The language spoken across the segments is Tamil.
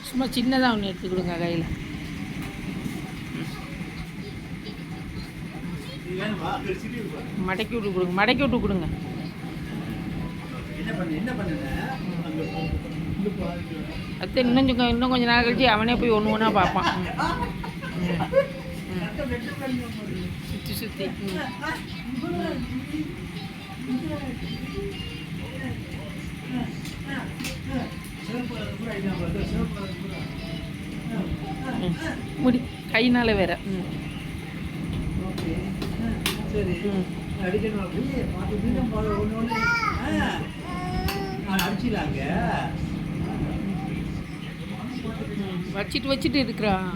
சும்மா சின்னதாக ஒன்று எடுத்து கொடுங்க கையில். மடக்கி விட்டு கொடுங்க, மடக்கி விட்டு கொடுங்க. அத்தை இன்னும் கொஞ்சம் நேரம் கழிச்சு அவனே போய் ஒன்று ஒன்றா பார்ப்பான். சுற்றி சுற்றி முடி கையினால வேற. வச்சிட்டு இருக்கிறான்.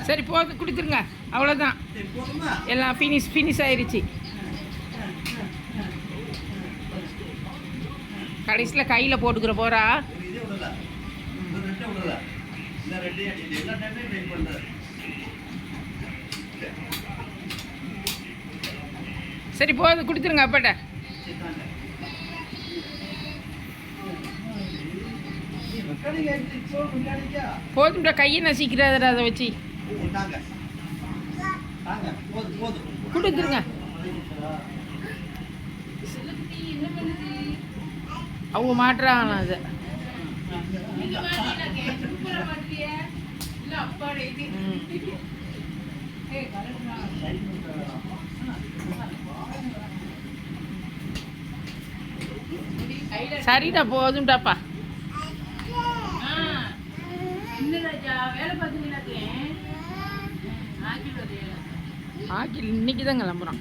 சரி போது கொடுத்துருங்க, அவ்வளோதான். எல்லாம் ஃபினிஷ் ஆயிடுச்சு. கடைசியில் கையில் போட்டுக்கிற போகிறா. சரி போது கொடுத்துருங்க அப்பாட்ட. போதும்டா, கையை நசிக்கிறாதடா அதை வச்சு. கொடுத்துருங்க. அவங்க மாட்டுறாங்க அதை. சரிடா போதும்டாப்பா. ஆக்கில் இன்னைக்கு தான் கிளம்புறான்.